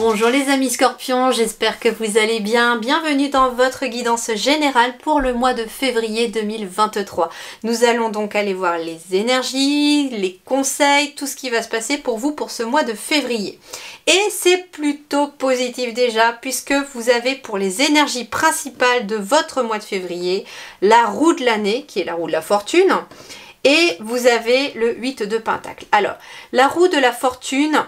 Bonjour les amis scorpions, j'espère que vous allez bien. Bienvenue dans votre guidance générale pour le mois de février 2023. Nous allons donc aller voir les énergies, les conseils, tout ce qui va se passer pour vous pour ce mois de février. Et c'est plutôt positif déjà puisque vous avez pour les énergies principales de votre mois de février la roue de l'année qui est la roue de la fortune et vous avez le 8 de Pentacle. Alors la roue de la fortune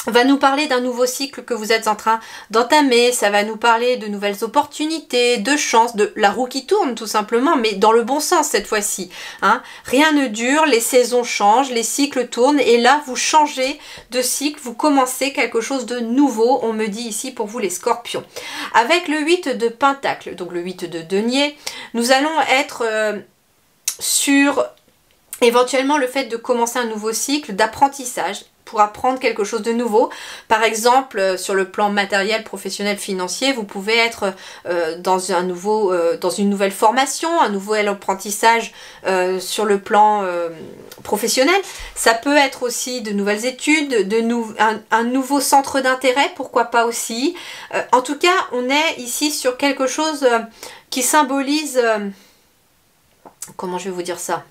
va nous parler d'un nouveau cycle que vous êtes en train d'entamer, ça va nous parler de nouvelles opportunités, de chances, de la roue qui tourne tout simplement, mais dans le bon sens cette fois-ci. Hein. Rien ne dure, les saisons changent, les cycles tournent et là vous changez de cycle, vous commencez quelque chose de nouveau, on me dit ici pour vous les scorpions. Avec le 8 de Pentacle, donc le 8 de Denier, nous allons être sur éventuellement le fait de commencer un nouveau cycle d'apprentissage, pour apprendre quelque chose de nouveau. Par exemple, sur le plan matériel, professionnel, financier, vous pouvez être dans une nouvelle formation, un nouvel apprentissage sur le plan professionnel. Ça peut être aussi de nouvelles études, un nouveau centre d'intérêt, pourquoi pas aussi. En tout cas, on est ici sur quelque chose qui symbolise... comment je vais vous dire ça ?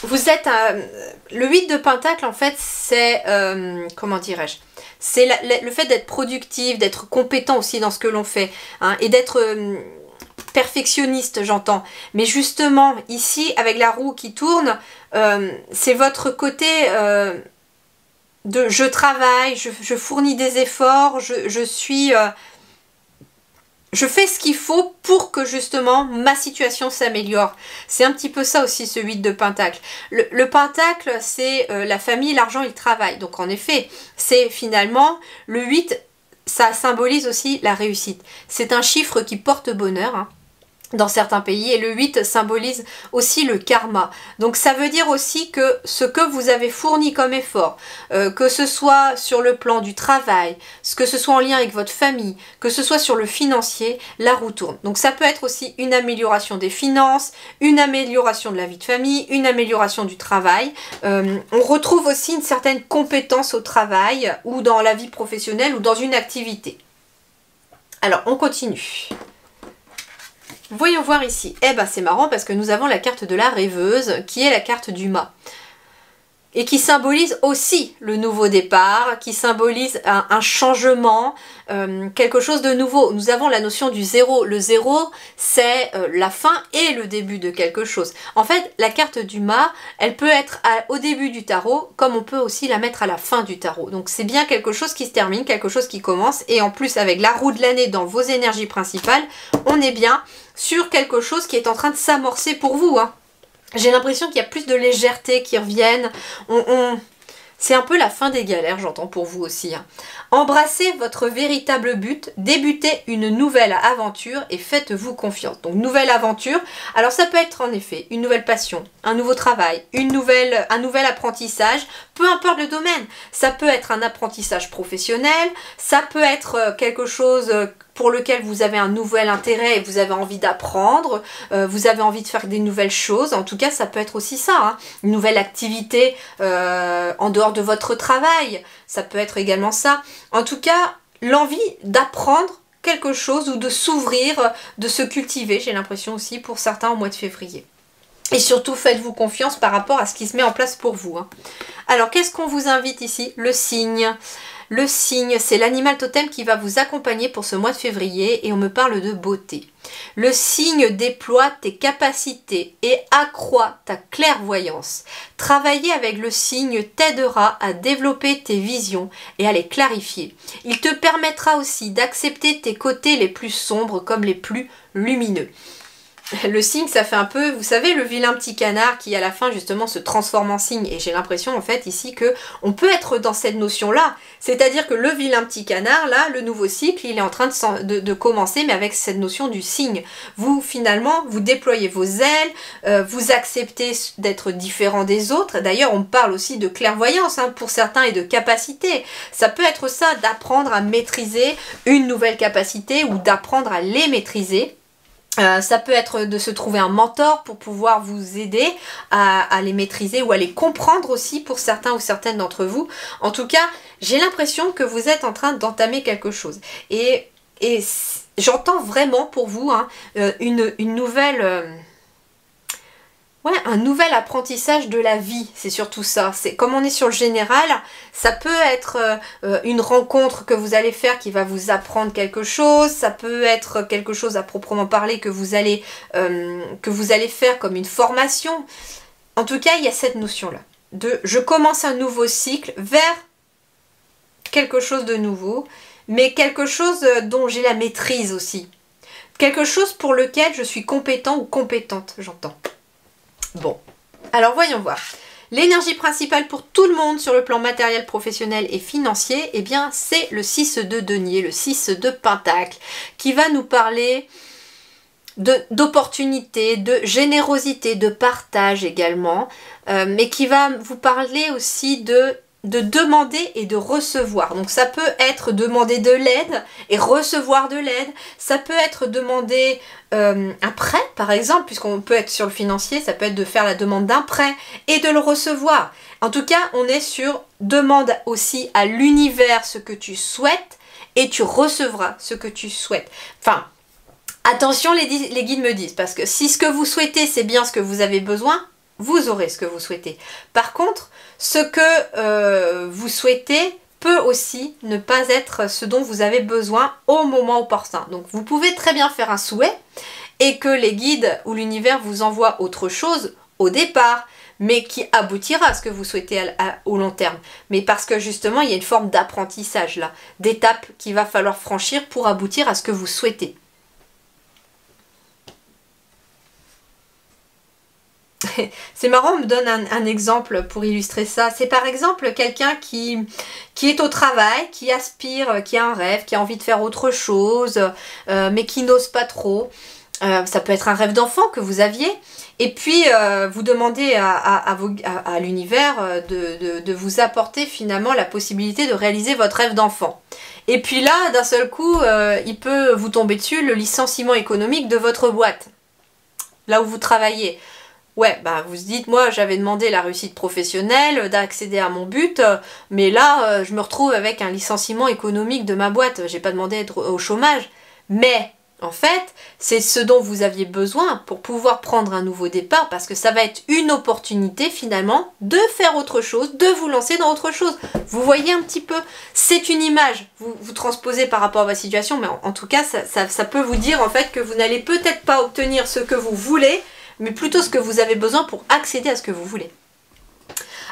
Vous êtes le 8 de Pentacle en fait c'est comment dirais-je, c'est le fait d'être productif, d'être compétent aussi dans ce que l'on fait hein, et d'être perfectionniste j'entends, mais justement ici avec la roue qui tourne c'est votre côté de je travaille, je fournis des efforts, je fais ce qu'il faut pour que justement ma situation s'améliore. C'est un petit peu ça aussi ce 8 de Pentacle. Le Pentacle c'est la famille, l'argent et le travail. Donc en effet, c'est finalement le 8, ça symbolise aussi la réussite. C'est un chiffre qui porte bonheur hein, dans certains pays et le 8 symbolise aussi le karma. Donc ça veut dire aussi que ce que vous avez fourni comme effort, que ce soit sur le plan du travail, que ce soit en lien avec votre famille, que ce soit sur le financier, la roue tourne. Donc ça peut être aussi une amélioration des finances, une amélioration de la vie de famille, une amélioration du travail. On retrouve aussi une certaine compétence au travail ou dans la vie professionnelle ou dans une activité. Alors on continue. Voyons voir ici. Eh ben c'est marrant parce que nous avons la carte de la rêveuse qui est la carte du mât. Et qui symbolise aussi le nouveau départ, qui symbolise un changement, quelque chose de nouveau. Nous avons la notion du zéro. Le zéro, c'est la fin et le début de quelque chose. En fait, la carte du mât, elle peut être au début du tarot, comme on peut aussi la mettre à la fin du tarot. Donc c'est bien quelque chose qui se termine, quelque chose qui commence. Et en plus, avec la roue de l'année dans vos énergies principales, on est bien sur quelque chose qui est en train de s'amorcer pour vous, hein. J'ai l'impression qu'il y a plus de légèreté qui reviennent. C'est un peu la fin des galères, j'entends pour vous aussi. Hein. Embrassez votre véritable but, débutez une nouvelle aventure et faites-vous confiance. Donc nouvelle aventure, alors ça peut être en effet une nouvelle passion, un nouveau travail, un nouvel apprentissage, peu importe le domaine. Ça peut être un apprentissage professionnel, ça peut être quelque chose pour lequel vous avez un nouvel intérêt et vous avez envie d'apprendre, vous avez envie de faire des nouvelles choses. En tout cas, ça peut être aussi ça, hein. Une nouvelle activité en dehors de votre travail. Ça peut être également ça. En tout cas, l'envie d'apprendre quelque chose ou de s'ouvrir, de se cultiver, j'ai l'impression aussi pour certains au mois de février. Et surtout, faites-vous confiance par rapport à ce qui se met en place pour vous. Hein. Alors, qu'est-ce qu'on vous invite ici? Le cygne. Le cygne, c'est l'animal totem qui va vous accompagner pour ce mois de février et on me parle de beauté. Le cygne déploie tes capacités et accroît ta clairvoyance. Travailler avec le cygne t'aidera à développer tes visions et à les clarifier. Il te permettra aussi d'accepter tes côtés les plus sombres comme les plus lumineux. Le cygne, ça fait un peu, vous savez, le vilain petit canard qui à la fin justement se transforme en cygne. Et j'ai l'impression en fait ici que on peut être dans cette notion-là. C'est-à-dire que le vilain petit canard, là, le nouveau cycle, il est en train de commencer, mais avec cette notion du cygne. Vous, finalement, vous déployez vos ailes, vous acceptez d'être différent des autres. D'ailleurs, on parle aussi de clairvoyance hein, pour certains et de capacité. Ça peut être ça, d'apprendre à maîtriser une nouvelle capacité ou d'apprendre à les maîtriser. Ça peut être de se trouver un mentor pour pouvoir vous aider à les maîtriser ou à les comprendre aussi pour certains ou certaines d'entre vous. En tout cas, j'ai l'impression que vous êtes en train d'entamer quelque chose. Et j'entends vraiment pour vous hein, une nouvelle... Ouais, un nouvel apprentissage de la vie, c'est surtout ça. C'est comme on est sur le général, ça peut être une rencontre que vous allez faire qui va vous apprendre quelque chose, ça peut être quelque chose à proprement parler que vous allez faire comme une formation. En tout cas, il y a cette notion-là de je commence un nouveau cycle vers quelque chose de nouveau, mais quelque chose dont j'ai la maîtrise aussi. Quelque chose pour lequel je suis compétent ou compétente, j'entends. Bon, alors voyons voir. L'énergie principale pour tout le monde sur le plan matériel, professionnel et financier, eh bien c'est le 6 de denier, le 6 de pentacle, qui va nous parler d'opportunité, de générosité, de partage également, mais qui va vous parler aussi de demander et de recevoir. Donc ça peut être demander de l'aide et recevoir de l'aide. Ça peut être demander un prêt par exemple, puisqu'on peut être sur le financier, ça peut être de faire la demande d'un prêt et de le recevoir. En tout cas, on est sur demande aussi à l'univers ce que tu souhaites et tu recevras ce que tu souhaites. Enfin, attention les guides me disent, parce que si ce que vous souhaitez c'est bien ce que vous avez besoin, vous aurez ce que vous souhaitez. Par contre, ce que vous souhaitez peut aussi ne pas être ce dont vous avez besoin au moment opportun. Donc vous pouvez très bien faire un souhait et que les guides ou l'univers vous envoient autre chose au départ, mais qui aboutira à ce que vous souhaitez au long terme. Mais parce que justement, il y a une forme d'apprentissage là, d'étapes qu'il va falloir franchir pour aboutir à ce que vous souhaitez. C'est marrant, on me donne un exemple pour illustrer ça. C'est par exemple quelqu'un qui est au travail, qui aspire, qui a un rêve, qui a envie de faire autre chose, mais qui n'ose pas trop. Ça peut être un rêve d'enfant que vous aviez. Et puis, vous demandez à l'univers de vous apporter finalement la possibilité de réaliser votre rêve d'enfant. Et puis là, d'un seul coup, il peut vous tomber dessus le licenciement économique de votre boîte, là où vous travaillez. Ouais, bah vous dites, moi j'avais demandé la réussite professionnelle, d'accéder à mon but, mais là je me retrouve avec un licenciement économique de ma boîte, j'ai pas demandé d'être au chômage. Mais en fait, c'est ce dont vous aviez besoin pour pouvoir prendre un nouveau départ, parce que ça va être une opportunité finalement de faire autre chose, de vous lancer dans autre chose. Vous voyez un petit peu, c'est une image, vous transposez par rapport à votre situation, mais en tout cas ça peut vous dire en fait que vous n'allez peut-être pas obtenir ce que vous voulez, mais plutôt ce que vous avez besoin pour accéder à ce que vous voulez.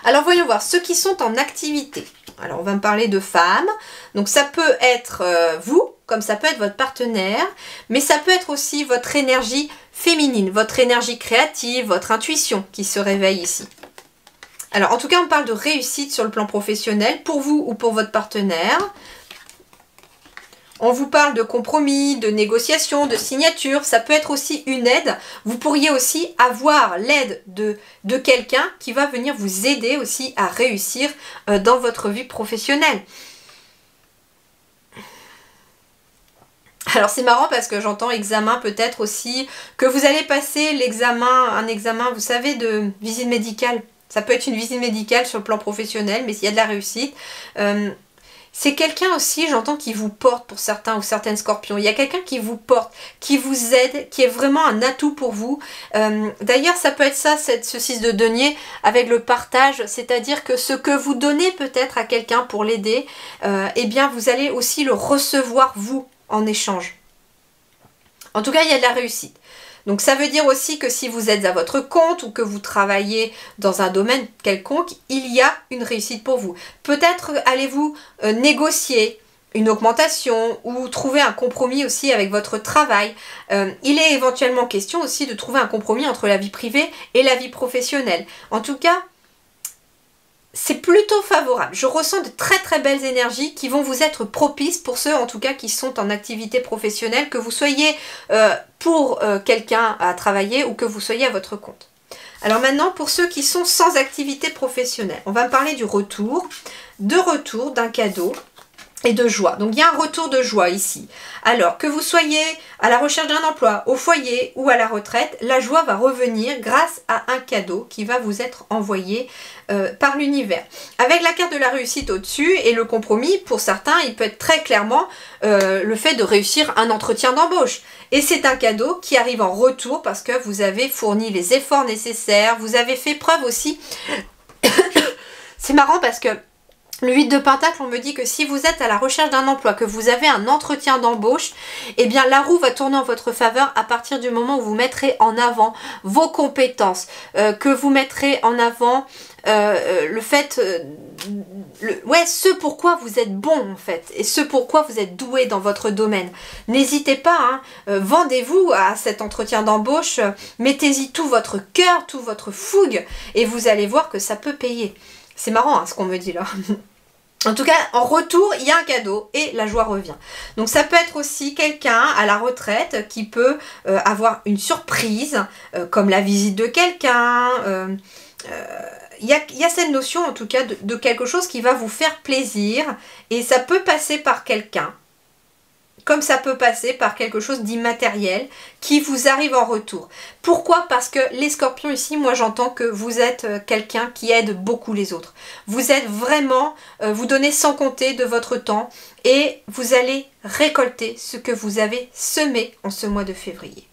Alors voyons voir, ceux qui sont en activité. Alors on va me parler de femmes, donc ça peut être vous, comme ça peut être votre partenaire, mais ça peut être aussi votre énergie féminine, votre énergie créative, votre intuition qui se réveille ici. Alors en tout cas on parle de réussite sur le plan professionnel, pour vous ou pour votre partenaire. On vous parle de compromis, de négociation, de signature. Ça peut être aussi une aide. Vous pourriez aussi avoir l'aide de quelqu'un qui va venir vous aider aussi à réussir dans votre vie professionnelle. Alors c'est marrant parce que j'entends examen peut-être aussi, que vous allez passer un examen, vous savez, de visite médicale. Ça peut être une visite médicale sur le plan professionnel, mais s'il y a de la réussite. C'est quelqu'un aussi, j'entends, qui vous porte pour certains ou certaines scorpions. Il y a quelqu'un qui vous porte, qui vous aide, qui est vraiment un atout pour vous. D'ailleurs, ça peut être ça, ce 6 de denier, avec le partage. C'est-à-dire que ce que vous donnez peut-être à quelqu'un pour l'aider, eh bien, vous allez aussi le recevoir, vous, en échange. En tout cas, il y a de la réussite. Donc ça veut dire aussi que si vous êtes à votre compte ou que vous travaillez dans un domaine quelconque, il y a une réussite pour vous. Peut-être allez-vous négocier une augmentation ou trouver un compromis aussi avec votre travail. Il est éventuellement question aussi de trouver un compromis entre la vie privée et la vie professionnelle. En tout cas, c'est plutôt favorable. Je ressens de très très belles énergies qui vont vous être propices pour ceux en tout cas qui sont en activité professionnelle, que vous soyez pour quelqu'un à travailler ou que vous soyez à votre compte. Alors maintenant, pour ceux qui sont sans activité professionnelle, on va me parler du retour d'un cadeau et de joie. Donc il y a un retour de joie ici. Alors que vous soyez à la recherche d'un emploi, au foyer ou à la retraite, la joie va revenir grâce à un cadeau qui va vous être envoyé par l'univers. Avec la carte de la réussite au-dessus et le compromis, pour certains, il peut être très clairement le fait de réussir un entretien d'embauche. Et c'est un cadeau qui arrive en retour parce que vous avez fourni les efforts nécessaires, vous avez fait preuve aussi. C'est marrant parce que le 8 de Pentacle, on me dit que si vous êtes à la recherche d'un emploi, que vous avez un entretien d'embauche, eh bien la roue va tourner en votre faveur à partir du moment où vous mettrez en avant vos compétences, que vous mettrez en avant le fait, ce pourquoi vous êtes bon en fait, et ce pourquoi vous êtes doué dans votre domaine. N'hésitez pas, hein, vendez-vous à cet entretien d'embauche, mettez-y tout votre cœur, tout votre fougue, et vous allez voir que ça peut payer. C'est marrant hein, ce qu'on me dit là. En tout cas, en retour, il y a un cadeau et la joie revient. Donc ça peut être aussi quelqu'un à la retraite qui peut avoir une surprise, comme la visite de quelqu'un. Il y a cette notion en tout cas de quelque chose qui va vous faire plaisir et ça peut passer par quelqu'un. Comme ça peut passer par quelque chose d'immatériel qui vous arrive en retour. Pourquoi? Parce que les scorpions ici, moi j'entends que vous êtes quelqu'un qui aide beaucoup les autres. Vous êtes vraiment, vous donnez sans compter de votre temps et vous allez récolter ce que vous avez semé en ce mois de février.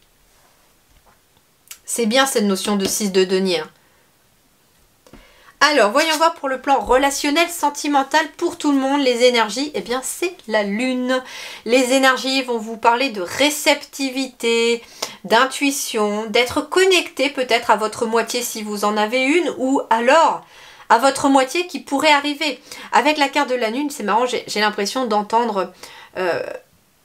C'est bien cette notion de 6 de denier. Alors, voyons voir pour le plan relationnel, sentimental, pour tout le monde, les énergies, eh bien c'est la lune. Les énergies vont vous parler de réceptivité, d'intuition, d'être connecté peut-être à votre moitié si vous en avez une, ou alors à votre moitié qui pourrait arriver. Avec la carte de la lune, c'est marrant, j'ai l'impression d'entendre...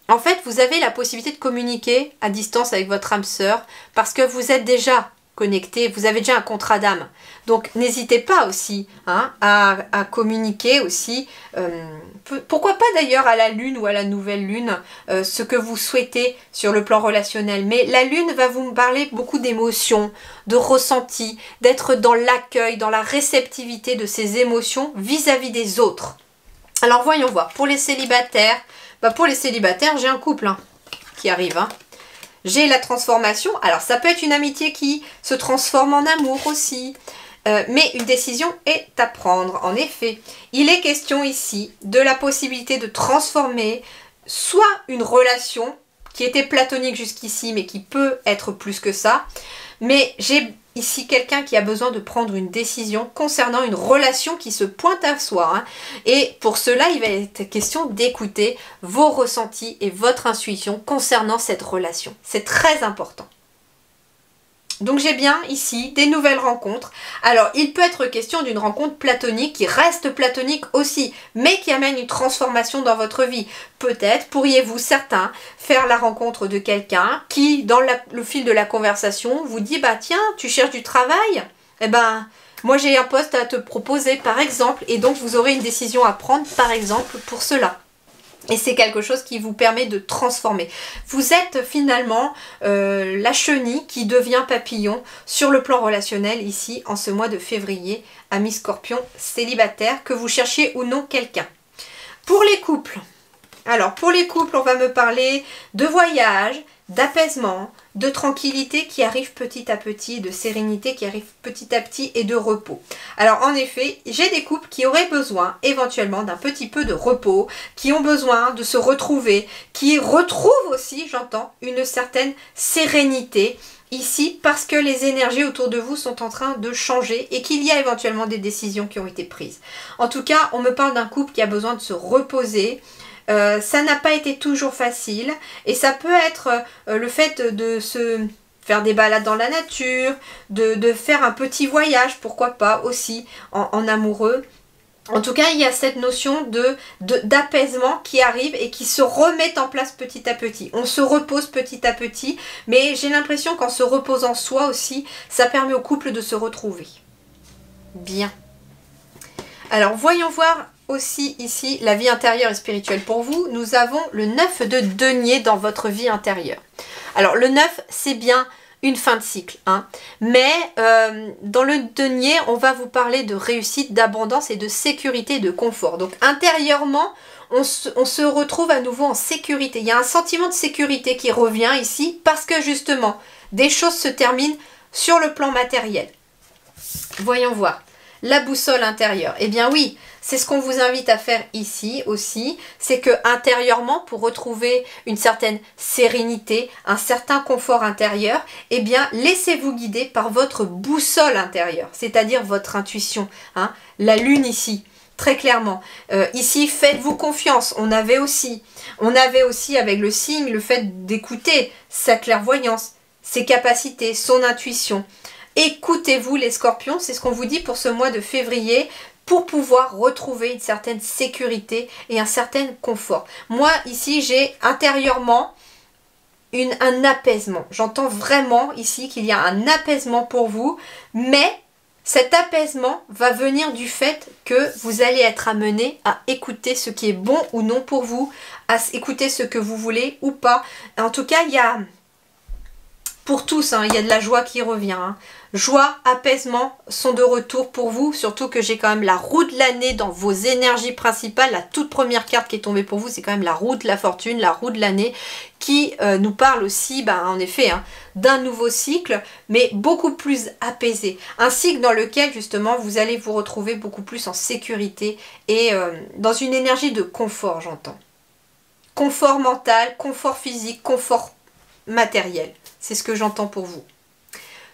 en fait, vous avez la possibilité de communiquer à distance avec votre âme sœur parce que vous êtes déjà connecté, vous avez déjà un contrat d'âme. Donc n'hésitez pas aussi hein, à communiquer aussi, pourquoi pas d'ailleurs à la lune ou à la nouvelle lune, ce que vous souhaitez sur le plan relationnel. Mais la lune va vous parler beaucoup d'émotions, de ressentis, d'être dans l'accueil, dans la réceptivité de ces émotions vis-à-vis des autres. Alors voyons voir, pour les célibataires, j'ai un couple hein, qui arrive. Hein. J'ai la transformation, alors ça peut être une amitié qui se transforme en amour aussi, mais une décision est à prendre. En effet, il est question ici de la possibilité de transformer soit une relation qui était platonique jusqu'ici, mais qui peut être plus que ça, mais j'ai ici quelqu'un qui a besoin de prendre une décision concernant une relation qui se pointe à soi. Hein. Et pour cela, il va être question d'écouter vos ressentis et votre intuition concernant cette relation. C'est très important. Donc j'ai bien ici des nouvelles rencontres. Alors il peut être question d'une rencontre platonique qui reste platonique aussi, mais qui amène une transformation dans votre vie. Peut-être pourriez-vous certains faire la rencontre de quelqu'un qui dans le fil de la conversation vous dit bah tiens tu cherches du travail, eh ben moi j'ai un poste à te proposer par exemple, et donc vous aurez une décision à prendre par exemple pour cela. Et c'est quelque chose qui vous permet de transformer. Vous êtes finalement la chenille qui devient papillon sur le plan relationnel ici en ce mois de février, amis scorpions célibataires, que vous cherchiez ou non quelqu'un. Pour les couples, alors pour les couples on va me parler de voyage, d'apaisement, de tranquillité qui arrive petit à petit, de sérénité qui arrive petit à petit et de repos. Alors en effet, j'ai des couples qui auraient besoin éventuellement d'un petit peu de repos, qui ont besoin de se retrouver, qui retrouvent aussi, j'entends, une certaine sérénité ici parce que les énergies autour de vous sont en train de changer et qu'il y a éventuellement des décisions qui ont été prises. En tout cas, on me parle d'un couple qui a besoin de se reposer. Ça n'a pas été toujours facile et ça peut être le fait de se faire des balades dans la nature, de faire un petit voyage, pourquoi pas aussi en amoureux. En tout cas, il y a cette notion d'apaisement qui arrive et qui se remet en place petit à petit. On se repose petit à petit, mais j'ai l'impression qu'en se reposant soi aussi, ça permet au couple de se retrouver. Bien. Alors, voyons voir aussi ici la vie intérieure et spirituelle pour vous. Nous avons le 9 de denier dans votre vie intérieure. Alors le 9 c'est bien une fin de cycle. Hein. Mais dans le denier, on va vous parler de réussite, d'abondance et de sécurité, de confort. Donc intérieurement, on se retrouve à nouveau en sécurité. Il y a un sentiment de sécurité qui revient ici parce que justement, des choses se terminent sur le plan matériel. Voyons voir. La boussole intérieure. Eh bien oui, c'est ce qu'on vous invite à faire ici aussi. C'est que intérieurement, pour retrouver une certaine sérénité, un certain confort intérieur, eh bien laissez-vous guider par votre boussole intérieure, c'est-à-dire votre intuition. Hein. La lune ici, très clairement. Ici, faites-vous confiance. On avait aussi avec le signe le fait d'écouter sa clairvoyance, ses capacités, son intuition. Écoutez-vous les scorpions, c'est ce qu'on vous dit pour ce mois de février, pour pouvoir retrouver une certaine sécurité et un certain confort. Moi, ici, j'ai intérieurement un apaisement. J'entends vraiment ici qu'il y a un apaisement pour vous, mais cet apaisement va venir du fait que vous allez être amené à écouter ce qui est bon ou non pour vous, à écouter ce que vous voulez ou pas. En tout cas, il y a... Pour tous, hein, il y a de la joie qui revient. Hein. Joie, apaisement sont de retour pour vous. Surtout que j'ai quand même la roue de l'année dans vos énergies principales. La toute première carte qui est tombée pour vous, c'est quand même la roue de la fortune, la roue de l'année, qui nous parle aussi, en effet, hein, d'un nouveau cycle, mais beaucoup plus apaisé. Un cycle dans lequel, justement, vous allez vous retrouver beaucoup plus en sécurité et dans une énergie de confort, j'entends. Confort mental, confort physique, confort matériel. C'est ce que j'entends pour vous.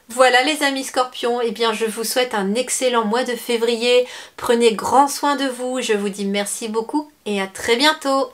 Voilà les amis scorpions, eh bien je vous souhaite un excellent mois de février. Prenez grand soin de vous, je vous dis merci beaucoup et à très bientôt.